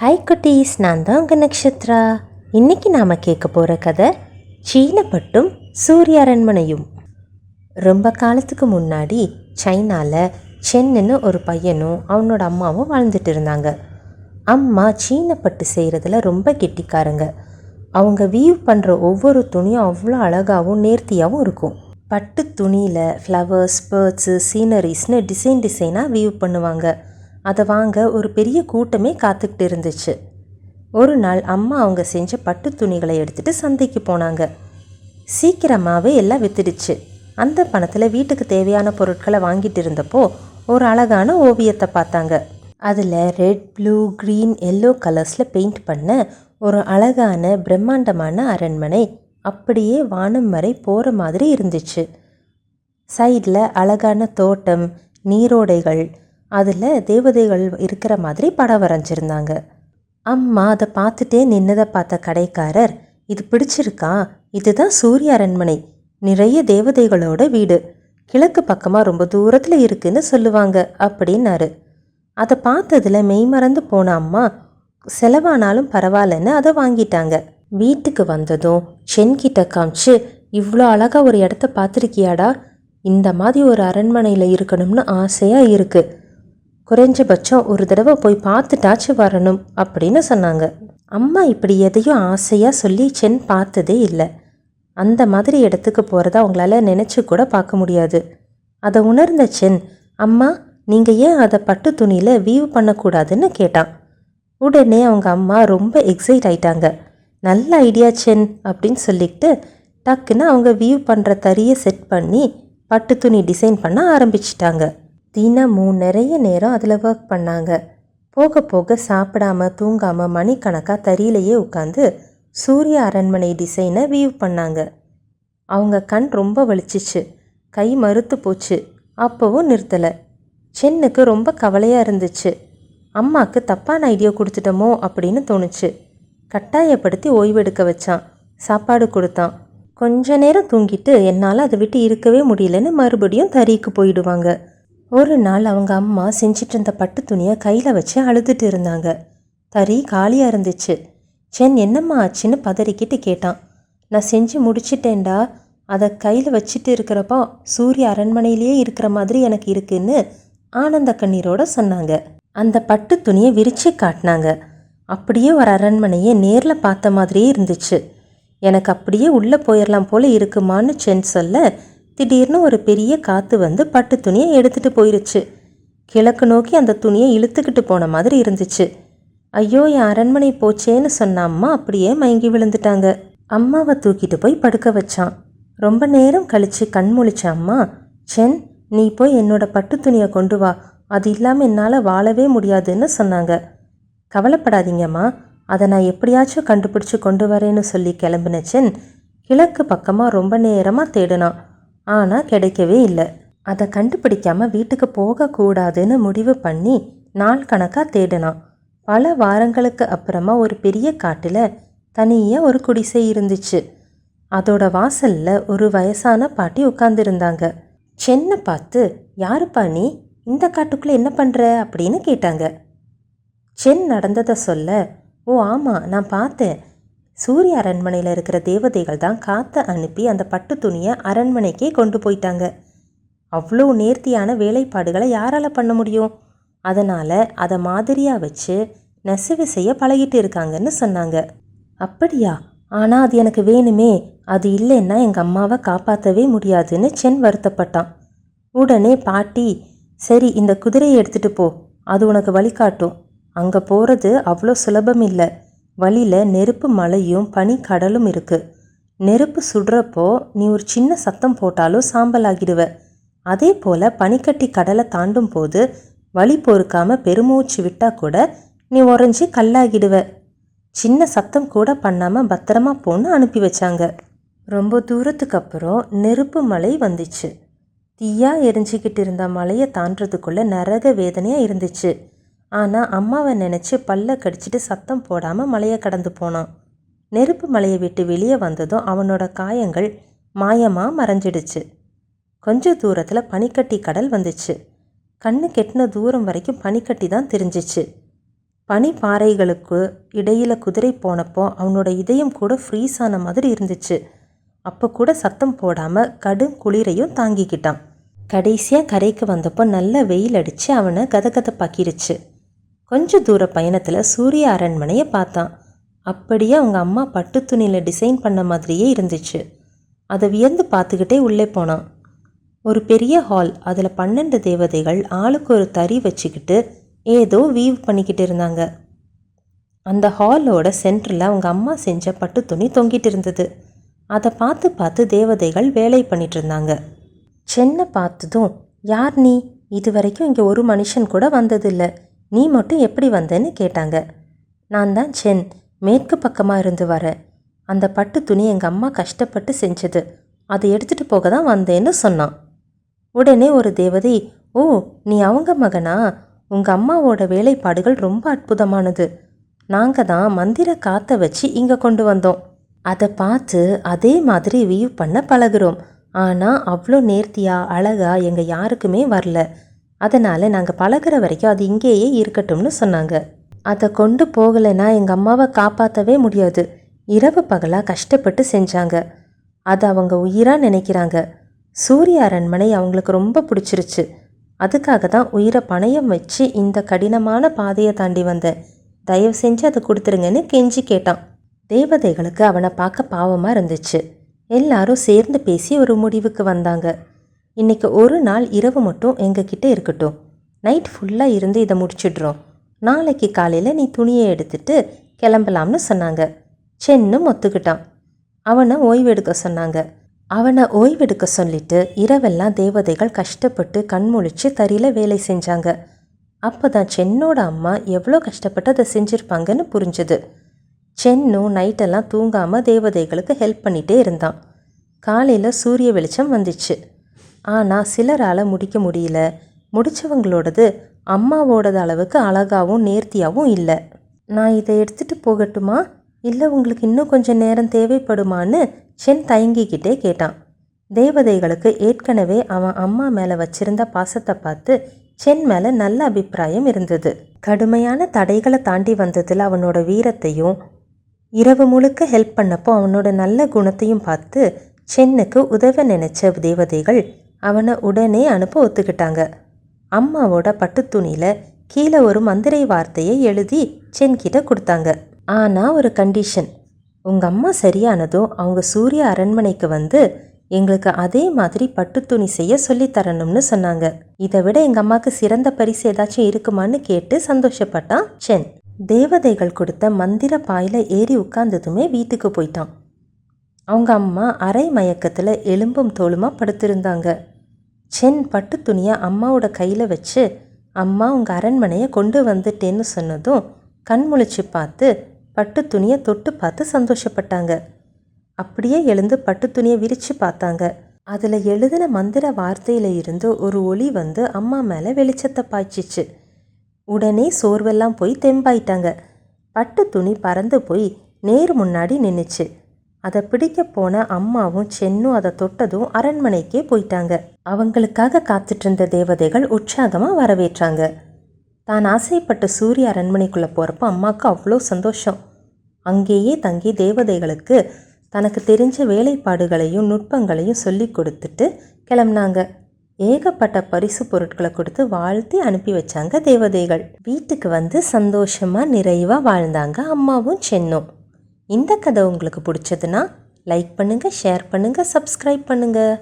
Hi குட்டீஸ், நான் தான் உங்கள் நக்ஷத்ரா. இன்றைக்கி நாம் கேட்க போகிற கதை சீன பட்டும் சூரிய அரண்மனையும். ரொம்ப காலத்துக்கு முன்னாடி சைனாவில் சென்னுன்னு ஒரு பையனும் அவனோட அம்மாவும் வாழ்ந்துட்டு இருந்தாங்க. அம்மா சீன பட்டு செய்கிறதுல ரொம்ப கெட்டிக்காரங்க. அவங்க வீவ் பண்ணுற ஒவ்வொரு துணியும் அவ்வளோ அழகாகவும் நேர்த்தியாகவும் இருக்கும். பட்டு துணியில் ஃப்ளவர்ஸ், பேர்ட்ஸு, சீனரிஸ்னு டிசைனாக வீவ் பண்ணுவாங்க. அதை வாங்க ஒரு பெரிய கூட்டமே காத்துக்கிட்டு இருந்துச்சு. ஒரு நாள் அம்மா அவங்க செஞ்ச பட்டு துணிகளை எடுத்துகிட்டு சந்தைக்கு போனாங்க. சீக்கிரமாகவே எல்லாம் வித்துடுச்சு. அந்த பணத்தில் வீட்டுக்கு தேவையான பொருட்களை வாங்கிட்டு இருந்தப்போ ஒரு அழகான ஓவியத்தை பார்த்தாங்க. அதில் ரெட், ப்ளூ, க்ரீன், எல்லோ கலர்ஸில் பெயிண்ட் பண்ண ஒரு அழகான பிரம்மாண்டமான அரண்மனை அப்படியே வானம் வரை போகிற மாதிரி இருந்துச்சு. சைடில் அழகான தோட்டம், நீரோடைகள், அதில் தேவதைகள் இருக்கிற மாதிரி படம் வரைஞ்சிருந்தாங்க. அம்மா அதை பார்த்துட்டே நின்னதை பார்த்த கடைக்காரர், இது பிடிச்சிருக்கா? இதுதான் சூரிய அரண்மனை, நிறைய தேவதைகளோட வீடு, கிழக்கு பக்கமாக ரொம்ப தூரத்தில் இருக்குன்னு சொல்லுவாங்க அப்படின்னாரு. அதை பார்த்ததில் மெய்மறந்து போன அம்மா செலவானாலும் பரவாயில்லன்னு அதை வாங்கிட்டாங்க. வீட்டுக்கு வந்ததும் சென்கிட்ட காமிச்சு, இவ்வளோ அழகாக ஒரு இடத்த பார்த்துருக்கியாடா, இந்த மாதிரி ஒரு அரண்மனையில் இருக்கணும்னு ஆசையாக இருக்குது, குறைஞ்சபட்சம் ஒரு தடவை போய் பார்த்துட்டாச்சு வரணும் அப்படின்னு சொன்னாங்க. அம்மா இப்படி எதையும் ஆசையாக சொல்லி சென் பார்த்ததே இல்லை. அந்த மாதிரி இடத்துக்கு போகிறத அவங்களால நினச்சி கூட பார்க்க முடியாது. அதை உணர்ந்த சென், அம்மா நீங்கள் ஏன் அதை பட்டு துணியில் வீவ் பண்ணக்கூடாதுன்னு கேட்டான். உடனே அவங்க அம்மா ரொம்ப எக்ஸைட் ஆயிட்டாங்க. நல்ல ஐடியா சென் அப்படின்னு சொல்லிக்கிட்டு டக்குன்னு அவங்க வீவ் பண்ணுற தறியை செட் பண்ணி பட்டு துணி டிசைன் பண்ண ஆரம்பிச்சிட்டாங்க. தினமும் நிறைய நேரம் அதில் ஒர்க் பண்ணாங்க. போக போக சாப்பிடாம தூங்காமல் மணிக்கணக்காக தறியிலேயே உட்காந்து சூரிய அரண்மனை டிசைனை வீவ் பண்ணாங்க. அவங்க கண் ரொம்ப வலிச்சிச்சு, கை மறுத்து போச்சு. அப்போவும் நிறுத்தலை. சென்னுக்கு ரொம்ப கவலையாக இருந்துச்சு. அம்மாவுக்கு தப்பான ஐடியா கொடுத்துட்டோமோ அப்படின்னு தோணுச்சு. கட்டாயப்படுத்தி ஓய்வெடுக்க வச்சான், சாப்பாடு கொடுத்தான். கொஞ்ச நேரம் தூங்கிட்டு என்னால் அதை விட்டு இருக்கவே முடியலன்னு மறுபடியும் தறிக்கு போயிடுவாங்க. ஒரு நாள் அவங்க அம்மா செஞ்சிட்டு இருந்த பட்டு துணியை கையில் வச்சு அழுதுட்டு இருந்தாங்க. தறி காலியாக இருந்துச்சு. சென் என்னம்மா ஆச்சுன்னு பதறிக்கிட்டு கேட்டான். நான் செஞ்சு முடிச்சிட்டேன்டா, அதை கையில் வச்சுட்டு இருக்கிறப்போ சூரிய அரண்மனையிலேயே இருக்கிற மாதிரி எனக்கு இருக்குன்னு ஆனந்த கண்ணீரோட சொன்னாங்க. அந்த பட்டு துணியை விரிச்சு காட்டினாங்க. அப்படியே ஒரு அரண்மனையை நேரில் பார்த்த மாதிரியே இருந்துச்சு. எனக்கு அப்படியே உள்ளே போயிடலாம் போல இருக்குமான்னு சென் சொல்ல, திடீர்னு ஒரு பெரிய காற்று வந்து பட்டு துணியை எடுத்துகிட்டு போயிருச்சு. கிழக்கு நோக்கி அந்த துணியை இழுத்துக்கிட்டு போன மாதிரி இருந்துச்சு. ஐயோ, என் அரண்மனை போச்சேன்னு சொன்ன அம்மா அப்படியே மயங்கி விழுந்துட்டாங்க. அம்மாவை தூக்கிட்டு போய் படுக்க வச்சான். ரொம்ப நேரம் கழித்து கண் முழிச்ச அம்மா, சென் நீ போய் என்னோட பட்டு துணியை கொண்டு வா, அது இல்லாமல் என்னால் வாழவே முடியாதுன்னு சொன்னாங்க. கவலைப்படாதீங்கம்மா, அதை நான் எப்படியாச்சும் கண்டுபிடிச்சி கொண்டு வரேன்னு சொல்லி கிளம்பின சென் கிழக்கு பக்கமாக ரொம்ப நேரமாக தேடினான். ஆனால் கிடைக்கவே இல்லை. அதை கண்டுபிடிக்காமல் வீட்டுக்கு போகக்கூடாதுன்னு முடிவு பண்ணி நாள் கணக்காக தேடினான். பல வாரங்களுக்கு அப்புறமா ஒரு பெரிய காட்டில் தனியாக ஒரு குடிசை இருந்துச்சு. அதோட வாசலில் ஒரு வயசான பாட்டி உட்கார்ந்துருந்தாங்க. சென்னை பார்த்து, யாருப்பா நீ, இந்த காட்டுக்குள்ளே என்ன பண்ணுற அப்படின்னு கேட்டாங்க. சென் நடந்ததை சொல்ல, ஓ ஆமாம், நான் பார்த்தேன், சூரிய அரண்மனையில் இருக்கிற தேவதைகள் தான் காற்றை அனுப்பி அந்த பட்டு துணியை அரண்மனைக்கே கொண்டு போயிட்டாங்க. அவ்வளோ நேர்த்தியான வேலைப்பாடுகளை யாரால் பண்ண முடியும்? அதனால் அதை மாதிரியாக வச்சு நெசவு செய்ய பழகிட்டு இருக்காங்கன்னு சொன்னாங்க. அப்படியா? ஆனால் அது எனக்கு வேணுமே, அது இல்லைன்னா எங்கள் அம்மாவை காப்பாற்றவே முடியாதுன்னு சென் வருத்தப்பட்டான். உடனே பாட்டி, சரி இந்த குதிரையை எடுத்துகிட்டு போ, அது உனக்கு வழிகாட்டும், அங்கே போகிறது அவ்வளோ சுலபம் இல்லை, வழியில் நெருப்பு மலையும் பனி கடலும் இருக்குது, நெருப்பு சுடுறப்போ நீ ஒரு சின்ன சத்தம் போட்டாலும் சாம்பல் ஆகிடுவ, அதே போல் பனிக்கட்டி கடலை தாண்டும் போது வழி பொறுக்காமல் பெருமூச்சு விட்டால் கூட நீ உறைஞ்சி கல்லாகிடுவ, சின்ன சத்தம் கூட பண்ணாமல் பத்திரமா போன்னு அனுப்பி வச்சாங்க. ரொம்ப தூரத்துக்கு அப்புறம் நெருப்பு மலை வந்துச்சு. தீயா எரிஞ்சிக்கிட்டு இருந்த மலையை தாண்டதுக்குள்ளே நரக வேதனையாக இருந்துச்சு. ஆனால் அம்மாவை நினச்சி பல்ல கடிச்சிட்டு சத்தம் போடாமல் மலையை கடந்து போனான். நெருப்பு மலையை விட்டு வெளியே வந்ததும் அவனோட காயங்கள் மாயமாக மறைஞ்சிடுச்சு. கொஞ்ச தூரத்தில் பனிக்கட்டி கடல் வந்துச்சு. கண்ணு கெட்டின தூரம் வரைக்கும் பனிக்கட்டி தான் தெரிஞ்சிச்சு. பனிப்பாறைகளுக்கு இடையில் குதிரை போனப்போ அவனோட இதயம் கூட ஃப்ரீஸ் ஆன மாதிரி இருந்துச்சு. அப்போ கூட சத்தம் போடாமல் கடும் குளிரையும் தாங்கிக்கிட்டான். கடைசியாக கரைக்கு வந்தப்போ நல்ல வெயில் அடித்து அவனை கதகதப்பாக்கிருச்சு. கொஞ்சம் தூர பயணத்தில் சூரிய அரண்மனையை பார்த்தான். அப்படியே அவங்க அம்மா பட்டு துணியில் டிசைன் பண்ண மாதிரியே இருந்துச்சு. அதை வியந்து பார்த்துக்கிட்டே உள்ளே போனான். ஒரு பெரிய ஹால், அதில் 12 தேவதைகள் ஆளுக்கு ஒரு தறி வச்சுக்கிட்டு ஏதோ வீவ் பண்ணிக்கிட்டு இருந்தாங்க. அந்த ஹாலோட சென்டரில் அவங்க அம்மா செஞ்ச பட்டு துணி தொங்கிட்டு இருந்தது. அதை பார்த்து பார்த்து தேவதைகள் வேலை பண்ணிட்டு இருந்தாங்க. சென்னை பார்த்ததும், யார் நீ? இது வரைக்கும் இங்கே ஒரு மனுஷன் கூட வந்ததில்லை, நீ மட்டும் எப்படி வந்தேன்னு கேட்டாங்க. நான் தான் சென், மேற்கு பக்கமாக இருந்து வரேன். அந்த பட்டு துணி எங்கள் அம்மா கஷ்டப்பட்டு செஞ்சது, அதை எடுத்துகிட்டு போக தான் வந்தேன்னு சொன்னான். உடனே ஒரு தேவதை, ஓ நீ அவங்க மகனா? உங்கள் அம்மாவோட வேலைப்பாடுகள் ரொம்ப அற்புதமானது. நாங்கள் தான் மந்திர காற்றை வச்சு இங்கே கொண்டு வந்தோம். அதை பார்த்து அதே மாதிரி வீவ் பண்ண பழகுறோம். ஆனால் அவ்வளோ நேர்த்தியாக அழகாக எங்கள் யாருக்குமே வரல. அதனால் நாங்கள் பழகுற வரைக்கும் அது இங்கேயே இருக்கட்டும்னு சொன்னாங்க. அதை கொண்டு போகலைன்னா எங்கள் அம்மாவை காப்பாற்றவே முடியாது. இரவு பகலாக கஷ்டப்பட்டு செஞ்சாங்க. அதை அவங்க உயிராக நினைக்கிறாங்க. சூரிய அரண்மனை அவங்களுக்கு ரொம்ப பிடிச்சிருச்சு. அதுக்காக தான் உயிரை பணயம் வச்சு இந்த கடினமான பாதையை தாண்டி வந்தேன். தயவு செஞ்சு அதை கொடுத்துருங்கன்னு கெஞ்சி கேட்டான். தேவதைகளுக்கு அவனை பார்க்க பாவமாக இருந்துச்சு. எல்லாரும் சேர்ந்து பேசி ஒரு முடிவுக்கு வந்தாங்க. இன்னைக்கு ஒரு நாள் இரவு மட்டும் எங்ககிட்ட இருக்கட்டும். நைட் ஃபுல்லாக இருந்து இதை முடிச்சிடுறோம். நாளைக்கு காலையில் நீ துணியை எடுத்துட்டு கிளம்பலாம்னு சொன்னாங்க. சென்னும் ஒத்துக்கிட்டான். அவனை ஓய்வெடுக்க சொன்னாங்க. அவனை ஓய்வெடுக்க சொல்லிட்டு இரவெல்லாம் தேவதைகள் கஷ்டப்பட்டு கண்முழிச்சு தறியில் வேலை செஞ்சாங்க. அப்போ தான் சென்னோட அம்மா எவ்வளோ கஷ்டப்பட்டு அதை செஞ்சுருப்பாங்கன்னு புரிஞ்சுது. சென்னும் நைட்டெல்லாம் தூங்காமல் தேவதைகளுக்கு ஹெல்ப் பண்ணிகிட்டே இருந்தான். காலையில் சூரிய வெளிச்சம் வந்துச்சு. ஆனால் சிலரால் முடிக்க முடியல. முடித்தவங்களோடது அம்மாவோடது அளவுக்கு அழகாகவும் நேர்த்தியாகவும் இல்லை. நான் இதை எடுத்துகிட்டு போகட்டுமா, இல்லை உங்களுக்கு இன்னும் கொஞ்சம் நேரம் தேவைப்படுமான்னு சென் தயங்கிக்கிட்டே கேட்டான். தேவதைகளுக்கு ஏற்கனவே அவன் அம்மா மேலே வச்சிருந்த பாசத்தை பார்த்து சென் மேலே நல்ல அபிப்பிராயம் இருந்தது. கடுமையான தடைகளை தாண்டி வந்ததில் அவனோட வீரத்தையும் இரவு முழுக்க ஹெல்ப் பண்ணப்போ அவனோட நல்ல குணத்தையும் பார்த்து சென்னுக்கு உதவ நினைச்ச தேவதைகள் அவனை உடனே அனுப்ப ஒத்துக்கிட்டாங்க. அம்மாவோட பட்டு துணியில் கீழே ஒரு மந்திரை வார்த்தையை எழுதி சென்கிட்ட கொடுத்தாங்க. ஆனால் ஒரு கண்டிஷன், உங்கள் அம்மா சரியானதும் அவங்க சூரிய அரண்மனைக்கு வந்து எங்களுக்கு அதே மாதிரி பட்டு துணி செய்ய சொல்லித்தரணும்னு சொன்னாங்க. இதை விட எங்கள் அம்மாவுக்கு சிறந்த பரிசு ஏதாச்சும் இருக்குமான்னு கேட்டு சந்தோஷப்பட்டான் சென். தேவதைகள் கொடுத்த மந்திர பாயில் ஏறி உட்கார்ந்ததுமே வீட்டுக்கு போயிட்டான். அவங்க அம்மா அரை மயக்கத்தில் எலும்பும் தோலுமா படுத்திருந்தாங்க. சென் பட்டு துணியை அம்மாவோட கையில் வச்சு, அம்மா உங்கள் அரண்மனையை கொண்டு வந்துட்டேன்னு சொன்னதும் கண்முழிச்சு பார்த்து பட்டு துணியை தொட்டு பார்த்து சந்தோஷப்பட்டாங்க. அப்படியே எழுந்து பட்டு துணியை விரித்து பார்த்தாங்க. அதில் எழுதின மந்திர வார்த்தையில் இருந்து ஒரு ஒளி வந்து அம்மா மேலே வெளிச்சத்தை பாய்ச்சிச்சு. உடனே சோர்வெல்லாம் போய் தெம்பாயிட்டாங்க. பட்டு துணி பறந்து போய் நேர் முன்னாடி நின்றுச்சு. அதை பிடிக்க போன அம்மாவும் சென்னும் அதை தொட்டதும் அரண்மனைக்கே போயிட்டாங்க. அவங்களுக்காக காத்துட்டு இருந்த தேவதைகள் உற்சாகமாக வரவேற்றாங்க. தான் ஆசைப்பட்ட சூரிய அரண்மனைக்குள்ளே போகிறப்போ அம்மாவுக்கு அவ்வளோ சந்தோஷம். அங்கேயே தங்கி தேவதைகளுக்கு தனக்கு தெரிஞ்ச வேலைப்பாடுகளையும் நுட்பங்களையும் சொல்லி கொடுத்துட்டு கிளம்புனாங்க. ஏகப்பட்ட பரிசு பொருட்களை கொடுத்து வாழ்த்தி அனுப்பி வச்சாங்க தேவதைகள். வீட்டுக்கு வந்து சந்தோஷமாக நிறைவாக வாழ்ந்தாங்க அம்மாவும் சென்னும். இந்த கதை உங்களுக்கு பிடிச்சதுன்னா லைக் பண்ணுங்கள், ஷேர் பண்ணுங்கள், சப்ஸ்கிரைப் பண்ணுங்கள்.